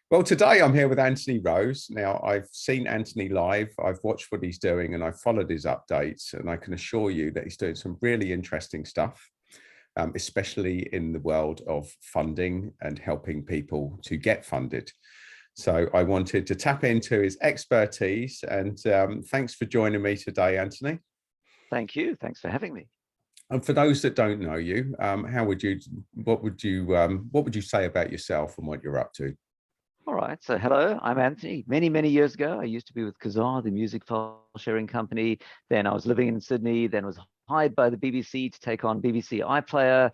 Well, today I'm here with Anthony Rose. Now, I've seen Anthony live, I've watched what he's doing, and I've followed his updates, and I can assure you that he's doing some really interesting stuff, especially in the world of funding and helping people to get funded. So I wanted to tap into his expertise, and thanks for joining me today, Anthony. Thank you. Thanks for having me. And for those that don't know you, what would you say about yourself and what you're up to? All right. So, hello, I'm Anthony. Many, many years ago, I used to be with Kazaa, the music file sharing company. Then I was living in Sydney, then was hired by the BBC to take on BBC iPlayer,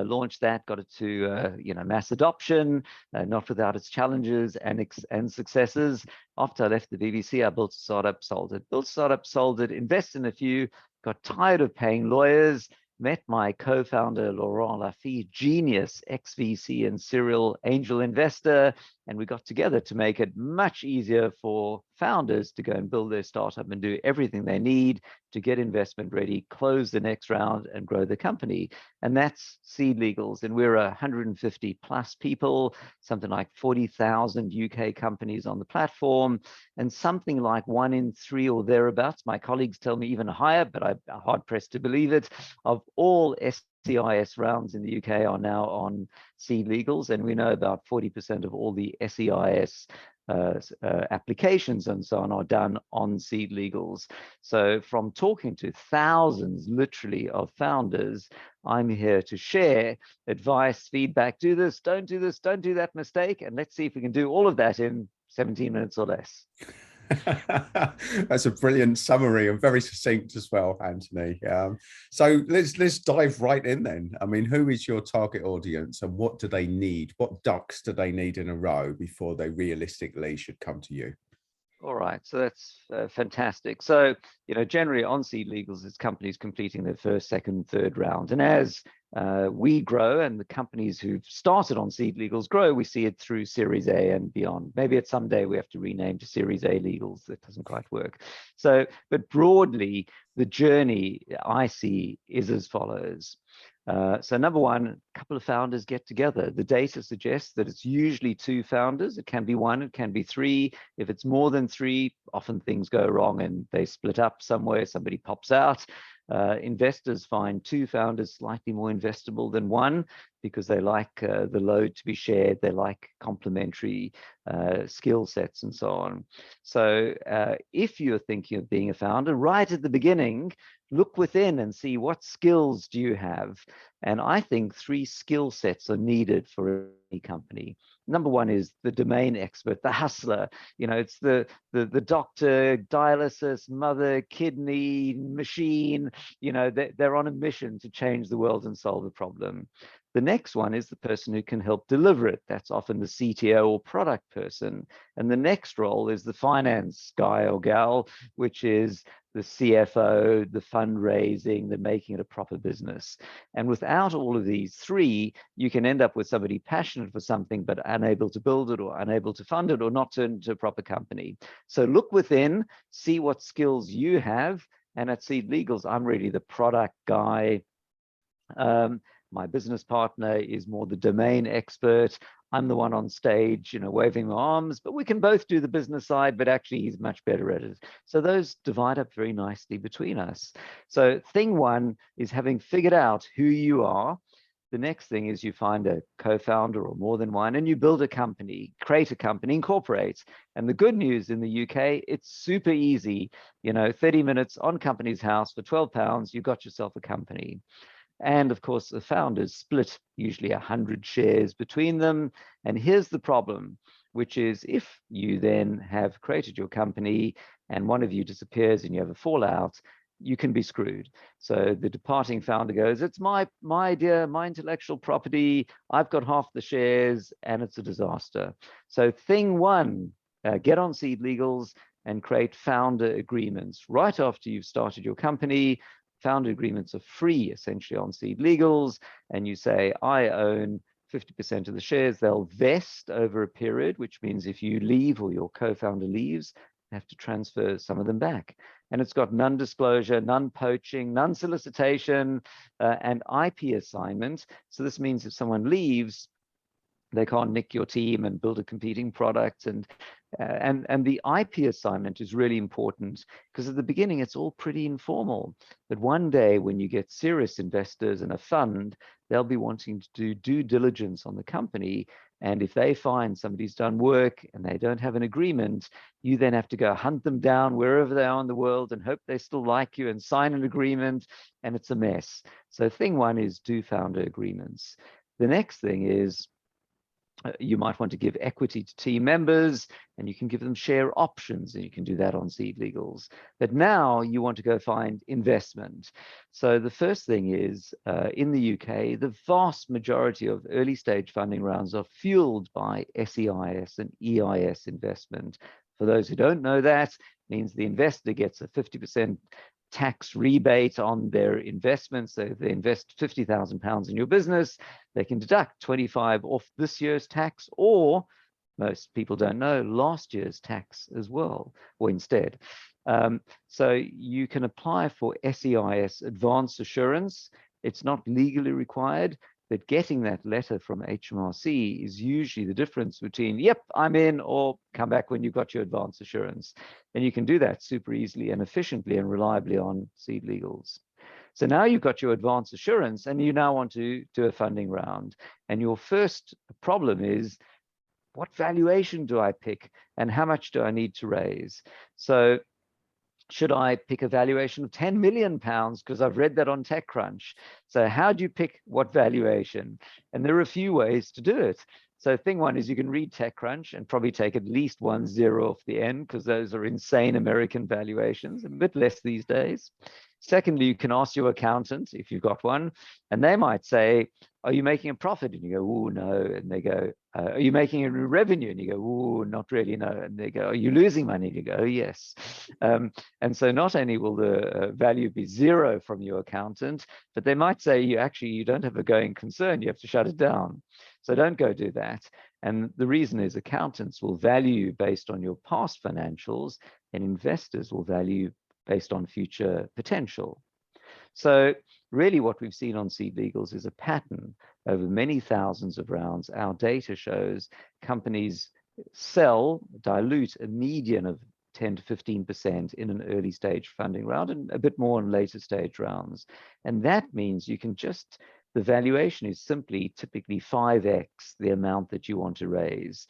launched that, got it to mass adoption, not without its challenges and successes. After I left the BBC, I built a startup, sold it. Built a startup, sold it, invested in a few, got tired of paying lawyers, met my co-founder, Laurent Lafitte, genius, ex-VC and serial angel investor, and we got together to make it much easier for founders to go and build their startup and do everything they need to get investment ready, close the next round, and grow the company. And that's Seed Legals. And we're 150 plus people, something like 40,000 UK companies on the platform, and something like 1 in 3 or thereabouts. My colleagues tell me even higher, but I'm hard pressed to believe it, of all SEIS rounds in the UK are now on Seed Legals, and we know about 40% of all the SEIS applications and so on are done on Seed Legals. So from talking to thousands, literally, of founders, I'm here to share advice, feedback, do this, don't do that mistake, and let's see if we can do all of that in 17 minutes or less. That's a brilliant summary and very succinct as well, Anthony. So let's dive right in then. I mean, who is your target audience and what do they need? What ducks do they need in a row before they realistically should come to you? All right, so that's fantastic. So, generally on Seed Legals, it's companies completing their first, second, third round. And as we grow and the companies who've started on Seed Legals grow, we see it through Series A and beyond. Maybe at some day we have to rename to Series A Legals. That doesn't quite work. So, but broadly, the journey I see is as follows. So number one, a couple of founders get together. The data suggests that it's usually 2 founders. It can be 1, it can be 3. If it's more than 3, often things go wrong and they split up somewhere, somebody pops out. Investors find 2 founders slightly more investable than 1 because they like the load to be shared. They like complementary skill sets and so on. So if you're thinking of being a founder, right at the beginning, look within and see what skills do you have. And I think 3 skill sets are needed for any company. Number one is the domain expert, the hustler. It's the doctor, dialysis, mother, kidney, machine. They're on a mission to change the world and solve a problem. The next one is the person who can help deliver it. That's often the CTO or product person. And the next role is the finance guy or gal, which is the CFO, the fundraising, the making it a proper business. And without all of these 3, you can end up with somebody passionate for something, but unable to build it or unable to fund it or not turn into a proper company. So look within, see what skills you have. And at Seed Legals, I'm really the product guy. My business partner is more the domain expert. I'm the one on stage, waving my arms, but we can both do the business side, but actually he's much better at it. So those divide up very nicely between us. So thing one is having figured out who you are. The next thing is you find a co-founder or more than one, and you build a company, create a company, incorporate. And the good news in the UK, it's super easy. 30 minutes on Companies House for £12, you got yourself a company. And of course, the founders split usually 100 shares between them. And here's the problem, which is if you then have created your company and one of you disappears and you have a fallout, you can be screwed. So the departing founder goes, it's my idea, my intellectual property, I've got half the shares, and it's a disaster. So thing one, get on Seed Legals and create founder agreements. Right after you've started your company, founder agreements are free, essentially, on Seed Legals, and you say, I own 50% of the shares. They'll vest over a period, which means if you leave or your co-founder leaves, you have to transfer some of them back. And it's got non-disclosure, non-poaching, non-solicitation, and IP assignment. So this means if someone leaves, They can't nick your team and build a competing product. And the IP assignment is really important, because at the beginning it's all pretty informal. But one day when you get serious investors and a fund, they'll be wanting to do due diligence on the company. And if they find somebody's done work and they don't have an agreement, you then have to go hunt them down wherever they are in the world and hope they still like you and sign an agreement, and it's a mess. So thing one is do founder agreements. The next thing is, you might want to give equity to team members, and you can give them share options, and you can do that on SeedLegals. But now you want to go find investment. So the first thing is, in the UK, the vast majority of early stage funding rounds are fueled by SEIS and EIS investment. For those who don't know, that means the investor gets a 50% tax rebate on their investments. So if they invest £50,000 in your business, they can deduct 25 off this year's tax, or most people don't know, last year's tax as well, or instead. So you can apply for SEIS advance assurance. It's not legally required, but getting that letter from HMRC is usually the difference between, yep, I'm in, or come back when you've got your advance assurance. And you can do that super easily and efficiently and reliably on SeedLegals. So now you've got your advance assurance, and you now want to do a funding round. And your first problem is, what valuation do I pick, and how much do I need to raise? So should I pick a valuation of £10 million? Because I've read that on TechCrunch. So how do you pick what valuation? And there are a few ways to do it. So thing one is, you can read TechCrunch and probably take at least 1 0 off the end, because those are insane American valuations, a bit less these days. Secondly, you can ask your accountant, if you've got one, and they might say, are you making a profit? And you go, oh, no. And they go, are you making a revenue? And you go, oh, not really, no. And they go, are you losing money? And you go, oh, yes. And so not only will the value be 0 from your accountant, but they might say, you don't have a going concern, you have to shut it down. So don't go do that. And the reason is, accountants will value you based on your past financials, and investors will value based on future potential. So really what we've seen on SeedLegals is a pattern over many thousands of rounds. Our data shows companies dilute a median of 10 to 15% in an early stage funding round, and a bit more in later stage rounds. And that means the valuation is simply typically 5x the amount that you want to raise.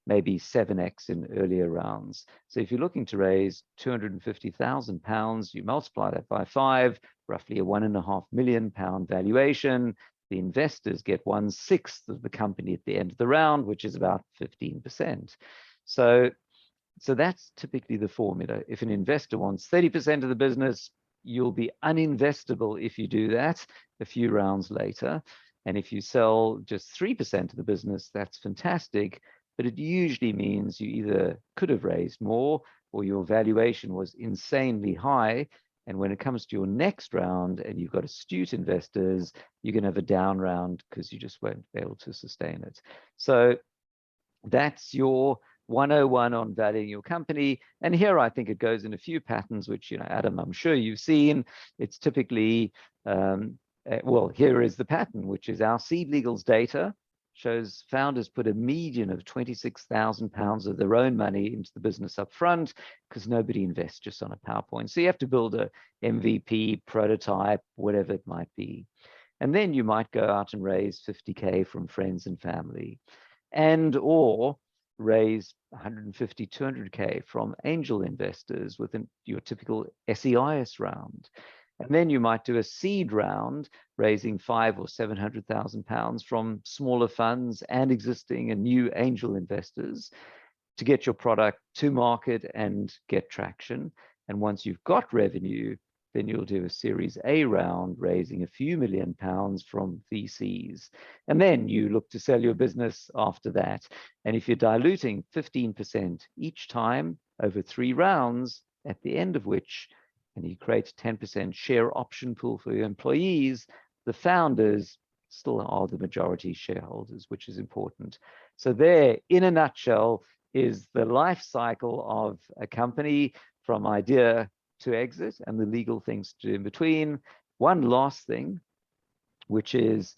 Maybe 7x in earlier rounds. So if you're looking to raise £250,000, you multiply that by 5, roughly a £1.5 million valuation. The investors get 1/6 of the company at the end of the round, which is about 15%. So that's typically the formula. If an investor wants 30% of the business, you'll be uninvestable if you do that a few rounds later. And if you sell just 3% of the business, that's fantastic. But it usually means you either could have raised more, or your valuation was insanely high. And when it comes to your next round and you've got astute investors, you're going to have a down round, because you just won't be able to sustain it. So that's your 101 on valuing your company. And here I think it goes in a few patterns, which, Adam, I'm sure you've seen. It's typically, well, here is the pattern, which is our SeedLegals data shows founders put a median of £26,000 of their own money into the business up front, because nobody invests just on a PowerPoint. So you have to build a MVP, prototype, whatever it might be. And then you might go out and raise 50K from friends and family, or raise 150, 200K from angel investors within your typical SEIS round. And then you might do a seed round, raising £500,000 or £700,000 from smaller funds and existing and new angel investors to get your product to market and get traction. And once you've got revenue, then you'll do a Series A round, raising a few £1 million from VCs. And then you look to sell your business after that. And if you're diluting 15% each time over 3 rounds, at the end of which, and you create a 10% share option pool for your employees, the founders still are the majority shareholders, which is important. So there, in a nutshell, is the life cycle of a company from idea to exit, and the legal things to do in between. One last thing, which is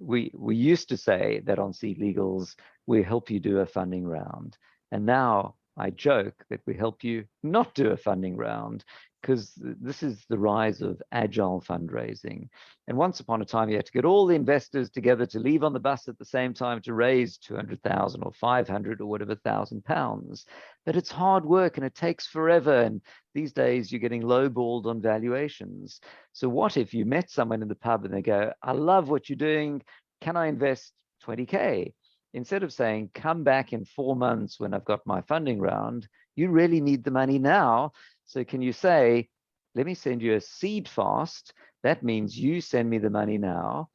we used to say that on Seed Legals, we help you do a funding round. And now I joke that we help you not do a funding round, because this is the rise of agile fundraising. And once upon a time, you had to get all the investors together to leave on the bus at the same time to raise 200,000 or 500 or whatever £1,000. But it's hard work and it takes forever. And these days you're getting lowballed on valuations. So what if you met someone in the pub and they go, I love what you're doing. Can I invest 20K? Instead of saying, come back in 4 months when I've got my funding round, you really need the money now. So can you say, let me send you a seed fast? That means you send me the money now.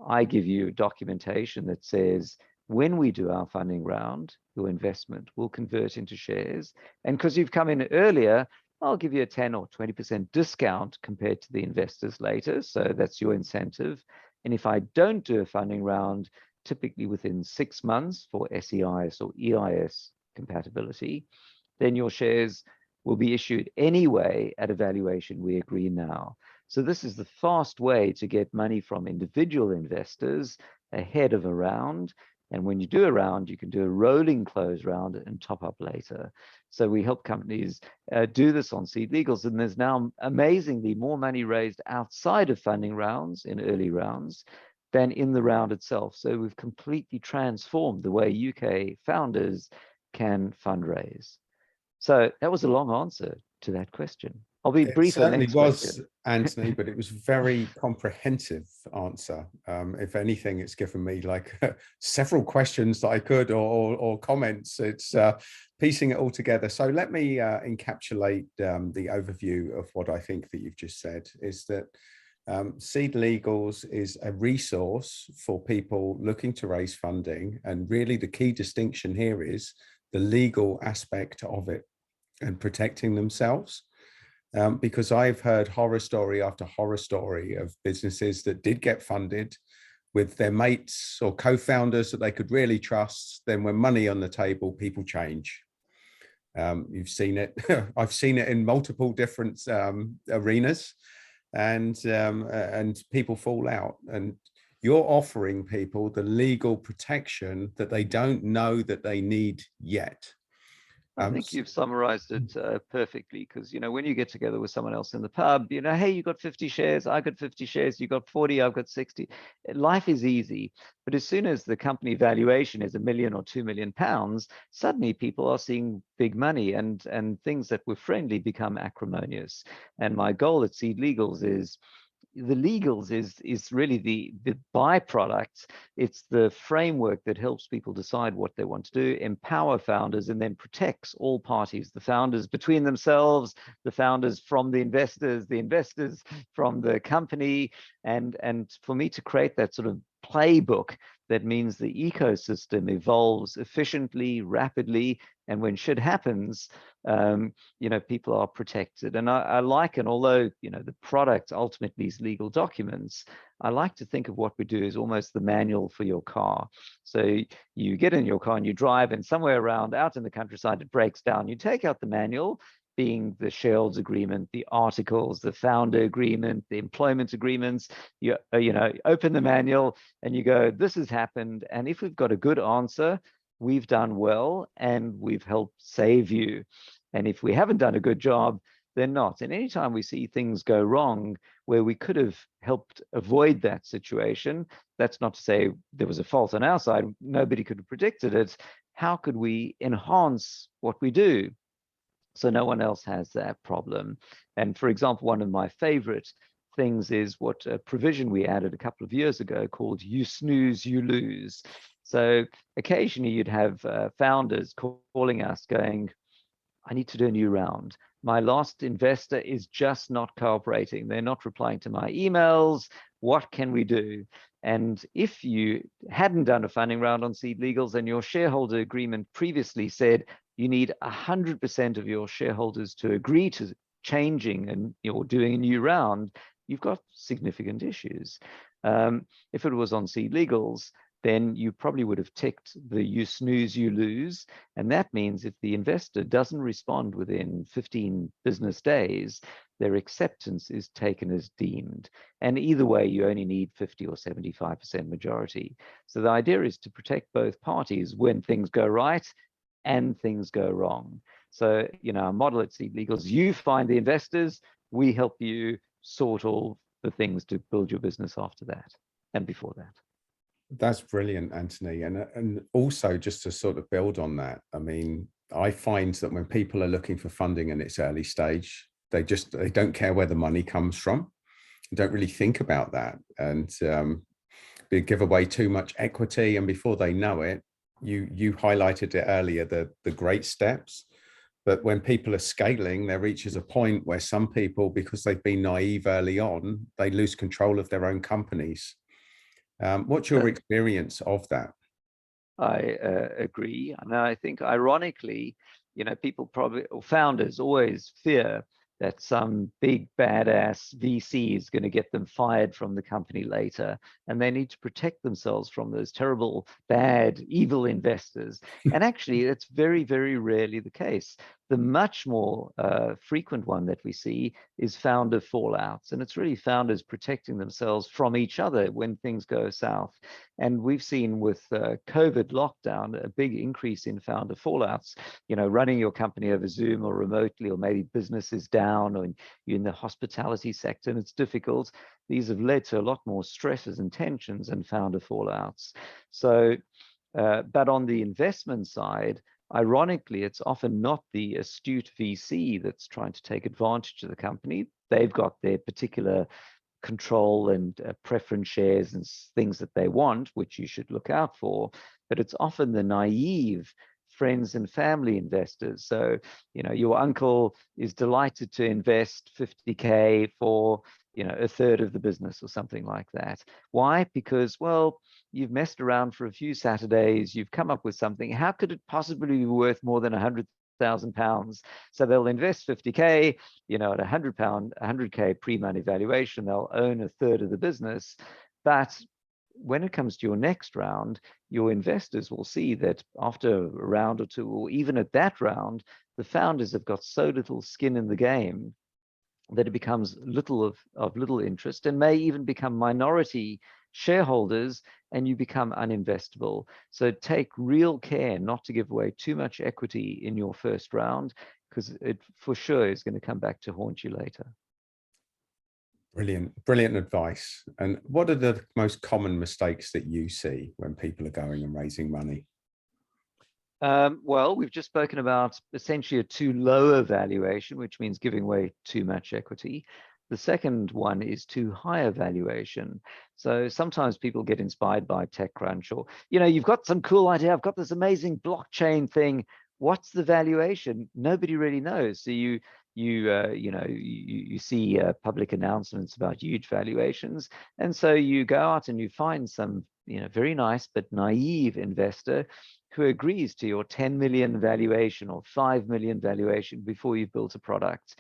I give you documentation that says, when we do our funding round, your investment will convert into shares. And because you've come in earlier, I'll give you a 10 or 20% discount compared to the investors later. So that's your incentive. And if I don't do a funding round, typically within 6 months for SEIS or EIS compatibility, then your shares will be issued anyway at a valuation we agree now. So this is the fast way to get money from individual investors ahead of a round. And when you do a round, you can do a rolling close round and top up later. So we help companies do this on Seed Legals. And there's now amazingly more money raised outside of funding rounds in early rounds than in the round itself. So we've completely transformed the way UK founders can fundraise. So that was a long answer to that question. I'll be brief on the next question. It certainly was, Anthony, but it was a very comprehensive answer. If anything, it's given me like several questions that I could, or comments. It's piecing it all together. So let me encapsulate the overview of what I think that you've just said, is that Seed Legals is a resource for people looking to raise funding. And really the key distinction here is the legal aspect of it and protecting themselves. Because I've heard horror story after horror story of businesses that did get funded with their mates or co-founders that they could really trust. Then when money on the table, people change. You've seen it. I've seen it in multiple different arenas, and people fall out. And you're offering people the legal protection that they don't know that they need yet. I think you've summarized it perfectly, because, when you get together with someone else in the pub, hey, you got 50 shares, I got 50 shares, you got 40, I've got 60. Life is easy. But as soon as the company valuation is £1 million or £2 million, suddenly people are seeing big money, and things that were friendly become acrimonious. And my goal at Seed Legals is, the legals is really the byproduct. It's the framework that helps people decide what they want to do, empower founders, and then protects all parties, the founders between themselves, the founders from the investors from the company. And for me to create that sort of playbook, that means the ecosystem evolves efficiently, rapidly, and when shit happens, people are protected. And I like, and although the product ultimately is legal documents, I like to think of what we do as almost the manual for your car. So you get in your car and you drive, and somewhere around out in the countryside it breaks down. You take out the manual, being the shareholders agreement, the articles, the founder agreement, the employment agreements. You open the manual and you go, this has happened, and if we've got a good answer, we've done well and we've helped save you. And if we haven't done a good job, then not. And anytime we see things go wrong where we could have helped avoid that situation, that's not to say there was a fault on our side, nobody could have predicted it. How could we enhance what we do so no one else has that problem? And for example, one of my favorite things is what a provision we added a couple of years ago called "You snooze, you lose." So occasionally you'd have founders calling us going, I need to do a new round. My last investor is just not cooperating. They're not replying to my emails. What can we do? And if you hadn't done a funding round on Seed Legals and your shareholder agreement previously said you need 100% of your shareholders to agree to changing and you're doing a new round, you've got significant issues. If it was on Seed Legals, then you probably would have ticked the "you snooze, you lose." And that means if the investor doesn't respond within 15 business days, their acceptance is taken as deemed. And either way, you only need 50 or 75% majority. So the idea is to protect both parties when things go right and things go wrong. So, our model at Seed Legals, you find the investors, we help you sort all the things to build your business after that and before that. That's brilliant, Anthony. And also, just to sort of build on that, I mean, I find that when people are looking for funding in its early stage, they don't care where the money comes from. They don't really think about that, and they give away too much equity, and before they know it, you highlighted it earlier, the great steps. But when people are scaling, there reaches a point where some people, because they've been naive early on, they lose control of their own companies. What's your experience of that? I agree. And I think, ironically, people probably, or founders, always fear that some big badass VC is going to get them fired from the company later, and they need to protect themselves from those terrible, bad, evil investors. And actually, that's very, very rarely the case. The much more frequent one that we see is founder fallouts, and it's really founders protecting themselves from each other when things go south. And we've seen with COVID lockdown a big increase in founder fallouts. Running your company over Zoom or remotely, or maybe business is down, or you're in the hospitality sector and it's difficult. These have led to a lot more stresses and tensions and founder fallouts. So, but on the investment side, ironically, it's often not the astute VC that's trying to take advantage of the company. They've got their particular control and preference shares and things that they want, which you should look out for. But it's often the naive friends and family investors. So, your uncle is delighted to invest 50K for, a third of the business or something like that. Why? Because, well, you've messed around for a few Saturdays, you've come up with something. How could it possibly be worth more than £100,000? So they'll invest 50K, at £100K pre-money valuation, they'll own a third of the business. But when it comes to your next round, your investors will see that after a round or two, or even at that round, the founders have got so little skin in the game that it becomes of little interest, and may even become minority shareholders, and you become uninvestable. So take real care not to give away too much equity in your first round, because it for sure is going to come back to haunt you later. Brilliant advice. And what are the most common mistakes that you see when people are going and raising money? Well, we've just spoken about essentially a too low a valuation, which means giving away too much equity. The second one is too high a valuation. So sometimes people get inspired by TechCrunch, or, you've got some cool idea. I've got this amazing blockchain thing. What's the valuation? Nobody really knows. So you see public announcements about huge valuations, and so you go out and you find some very nice but naive investor who agrees to your 10 million valuation or 5 million valuation before you've built a product,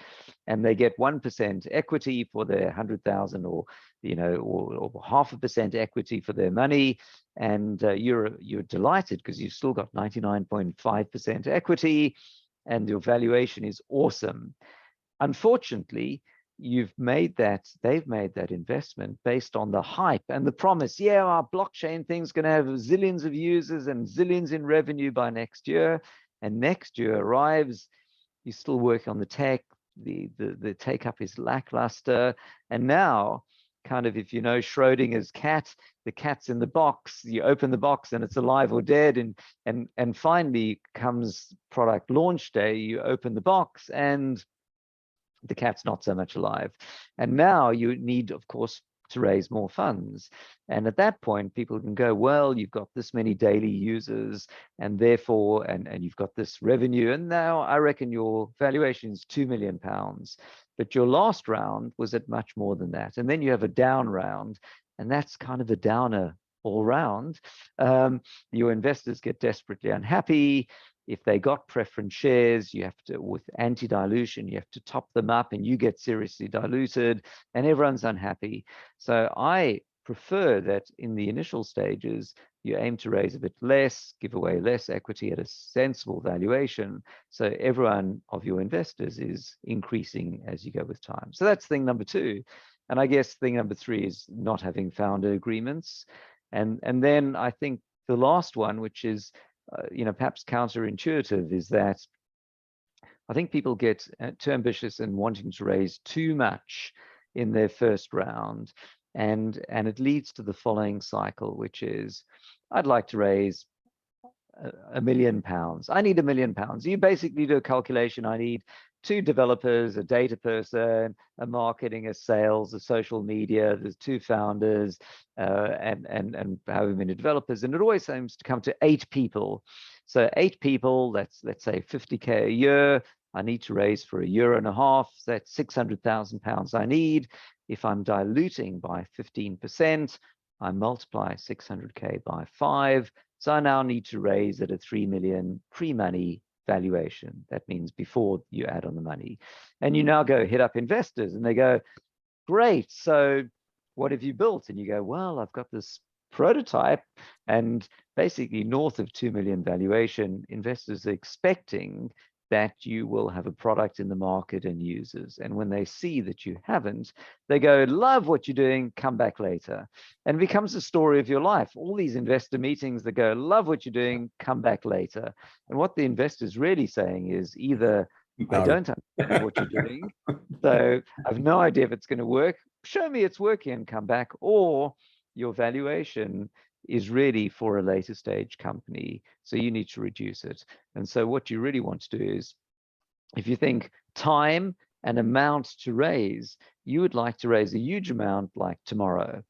and they get 1% equity for their 100,000, or 0.5% equity for their money, and you're delighted because you've still got 99.5% equity, and your valuation is awesome. Unfortunately, they've made that investment based on the hype and the promise. Yeah, our blockchain thing's going to have zillions of users and zillions in revenue by next year. And next year arrives, you still work on the tech, the take up is lackluster. And now, kind of, if you know Schrodinger's cat, the cat's in the box, you open the box and it's alive or dead, and finally comes product launch day, you open the box and the cat's not so much alive. And now you need, of course, to raise more funds. And at that point, people can go, well, you've got this many daily users, and therefore, and you've got this revenue, and now I reckon your valuation is £2 million. But your last round was at much more than that. And then you have a down round, and that's kind of a downer all round. Your investors get desperately unhappy. If they got preference shares, you have to, with anti-dilution, you have to top them up, and you get seriously diluted, and everyone's unhappy. So I prefer that in the initial stages, you aim to raise a bit less, give away less equity at a sensible valuation. So everyone of your investors is increasing as you go with time. So that's thing number 2. And I guess thing number 3 is not having founder agreements. And then I think the last one, which is, perhaps counterintuitive, is that I think people get too ambitious in wanting to raise too much in their first round. And it leads to the following cycle, which is, I'd like to raise £1 million. I need £1 million. You basically do a calculation. I need 2 developers, a data person, a marketing, a sales, a social media. There's 2 founders, and however many developers, and it always seems to come to 8 people. So 8 people. Let's say 50K a year. I need to raise for a year and a half. That's £600,000 I need. If I'm diluting by 15%, I multiply 600K by 5. So I now need to raise at a 3 million pre-money valuation. That means before you add on the money. And you now go hit up investors and they go, great, so what have you built? And you go, well, I've got this prototype, and basically north of 2 million valuation, investors are expecting that you will have a product in the market and users. And when they see that you haven't, they go, love what you're doing, come back later. And it becomes a story of your life. All these investor meetings that go, love what you're doing, come back later. And what the investor's really saying is either, no, I don't understand what you're doing, so I have no idea if it's going to work, show me it's working and come back, or your valuation is really for a later stage company, so you need to reduce it. And so what you really want to do is, if you think time and amount to raise, you would like to raise a huge amount like tomorrow.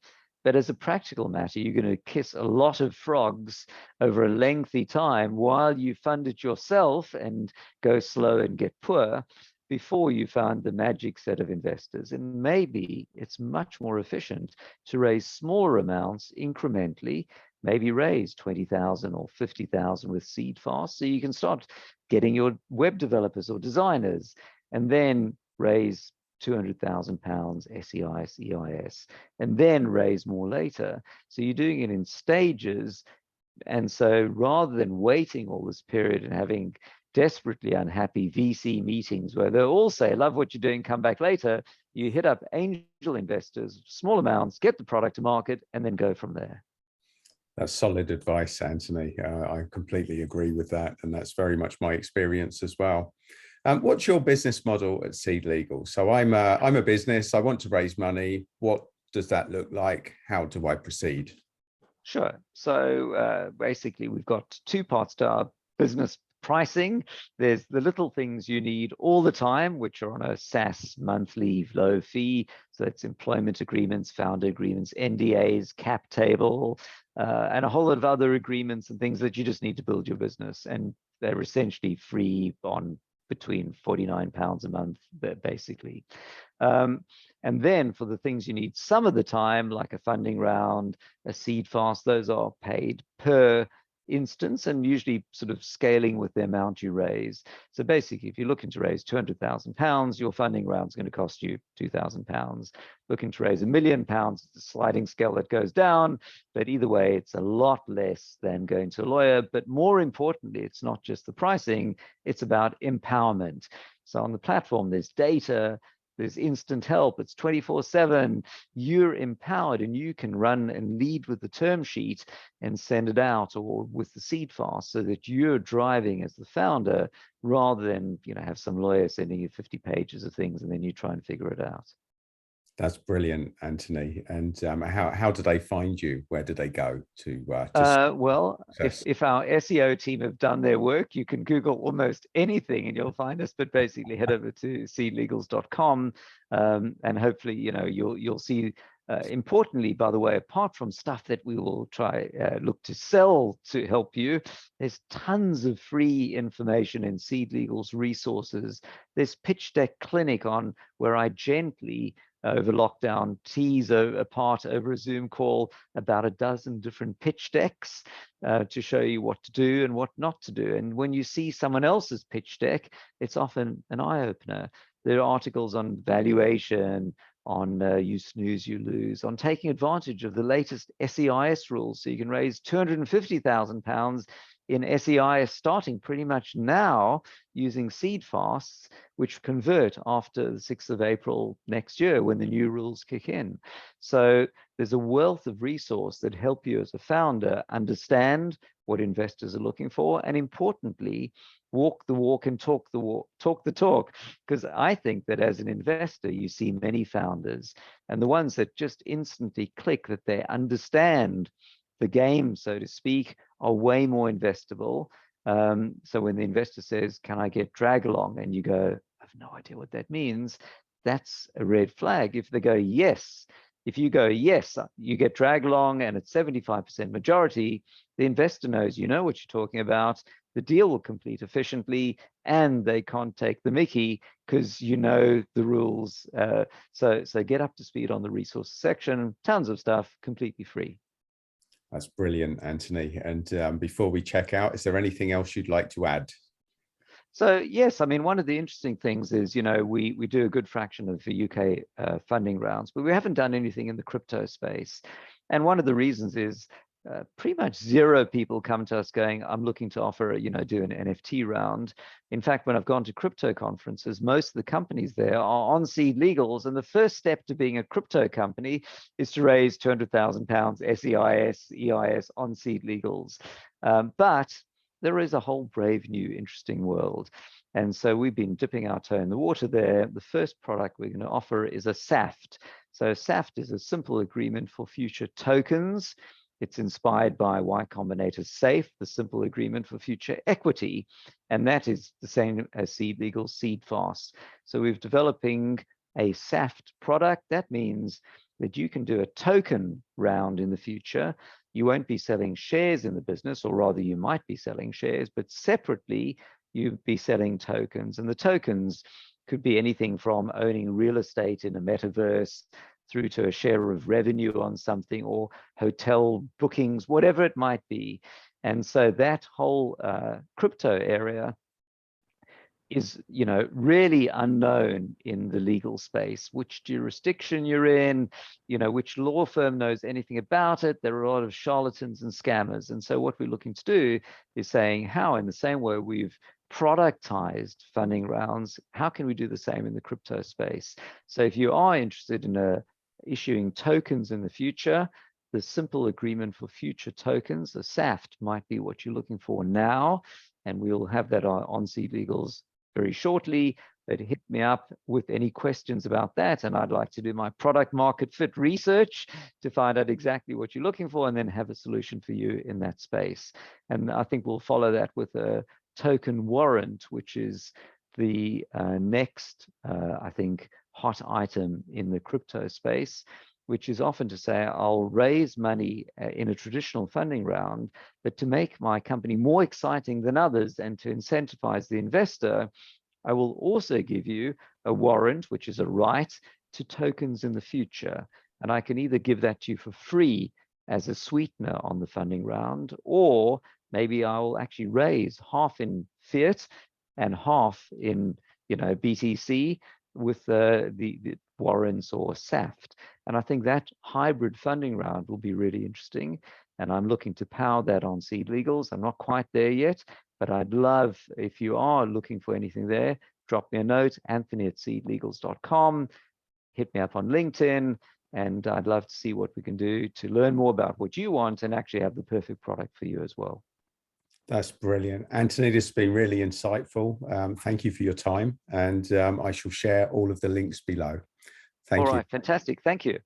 But as a practical matter, you're going to kiss a lot of frogs over a lengthy time while you fund it yourself and go slow and get poor before you found the magic set of investors. And maybe it's much more efficient to raise smaller amounts incrementally, maybe raise 20,000 or 50,000 with seed fast, so you can start getting your web developers or designers, and then raise £200,000 SEIS, EIS, and then raise more later. So you're doing it in stages. And so rather than waiting all this period and having desperately unhappy VC meetings where they'll all say, love what you're doing, come back later, you hit up angel investors, small amounts, get the product to market, and then go from there. That's solid advice, Anthony. I completely agree with that. And that's very much my experience as well. What's your business model at Seed Legal? So I'm a business, I want to raise money. What does that look like? How do I proceed? Sure. So basically, we've got 2 parts to our business pricing. There's the little things you need all the time, which are on a SaaS monthly low fee. So that's employment agreements, founder agreements, NDAs, cap table, and a whole lot of other agreements and things that you just need to build your business. And they're essentially free on between £49 a month, basically. And then for the things you need some of the time, like a funding round, a seed fast, those are paid per instance and usually sort of scaling with the amount you raise. So basically, if you're looking to raise £200,000, your funding round is going to cost you £2,000. Looking to raise £1 million, it's a sliding scale that goes down, but either way, it's a lot less than going to a lawyer. But more importantly, it's not just the pricing, it's about empowerment. So on the platform, there's data, there's instant help, it's 24/7, you're empowered and you can run and lead with the term sheet and send it out, or with the seed fast, so that you're driving as the founder rather than have some lawyer sending you 50 pages of things and then you try and figure it out. That's brilliant, Anthony. And how do they find you? Where do they go to? Well, if our SEO team have done their work, you can Google almost anything and you'll find us. But basically, head over to seedlegals.com, and hopefully, you'll see. Importantly, by the way, apart from stuff that we will try look to sell to help you, there's tons of free information in Seed Legal's resources. There's Pitch Deck Clinic on where I gently over lockdown tease apart over a Zoom call about a dozen different pitch decks to show you what to do and what not to do. And when you see someone else's pitch deck, it's often an eye-opener. There are articles on valuation, on you snooze, you lose, on taking advantage of the latest SEIS rules. So you can raise £250,000 in SEIS starting pretty much now using seed fasts, which convert after the 6th of April next year when the new rules kick in. So there's a wealth of resource that help you as a founder understand what investors are looking for, and importantly, walk the walk and talk the talk. Because I think that as an investor, you see many founders, and the ones that just instantly click that they understand the game, so to speak, are way more investable. So when the investor says, can I get drag along? And you go, I have no idea what that means. That's a red flag. If they go, yes, if you go, yes, you get drag along and it's 75% majority, the investor knows you know what you're talking about. The deal will complete efficiently and they can't take the mickey because you know the rules. So get up to speed on the resource section, tons of stuff, completely free. That's brilliant, Anthony. And before we check out, is there anything else you'd like to add? So yes, I mean, one of the interesting things is, you know, we do a good fraction of the UK funding rounds, but we haven't done anything in the crypto space. And one of the reasons is pretty much zero people come to us going, I'm looking to offer, you know, do an NFT round. In fact, when I've gone to crypto conferences, most of the companies there are on seed legals. And the first step to being a crypto company is to raise £200,000 SEIS, EIS on seed legals. But there is a whole brave new interesting world. And so we've been dipping our toe in the water there. The first product we're going to offer is a SAFT. So SAFT is a simple agreement for future tokens. It's inspired by Y Combinator's SAFE, the simple agreement for future equity. And that is the same as Seed Legal, Seed Fast. So we're developing a SAFT product. That means that you can do a token round in the future. You won't be selling shares in the business, or rather you might be selling shares, but separately you'd be selling tokens. And the tokens could be anything from owning real estate in a metaverse through to a share of revenue on something, or hotel bookings, whatever it might be. And so that whole crypto area is, you know, really unknown in the legal space. Which jurisdiction you're in, you know, which law firm knows anything about it. There are a lot of charlatans and scammers. And so what we're looking to do is saying how, in the same way we've productized funding rounds, how can we do the same in the crypto space? So if you are interested in issuing tokens in the future, the simple agreement for future tokens, the SAFT, might be what you're looking for now. And we'll have that on Seed Legals very shortly. But hit me up with any questions about that. And I'd like to do my product market fit research to find out exactly what you're looking for and then have a solution for you in that space. And I think we'll follow that with a token warrant, which is the next, I think, hot item in the crypto space, which is often to say, I'll raise money in a traditional funding round, but to make my company more exciting than others and to incentivize the investor, I will also give you a warrant, which is a right to tokens in the future. And I can either give that to you for free as a sweetener on the funding round, or maybe I will actually raise half in fiat and half in, you know, BTC with the warrants or SAFT. And I think that hybrid funding round will be really interesting. And I'm looking to power that on Seed Legals. I'm not quite there yet, but I'd love, if you are looking for anything there, drop me a note, anthony@seedlegals.com, hit me up on LinkedIn, and I'd love to see what we can do to learn more about what you want and actually have the perfect product for you as well. That's brilliant. Anthony, this has been really insightful. Thank you for your time. And I shall share all of the links below. Thank you. All right, fantastic. Thank you.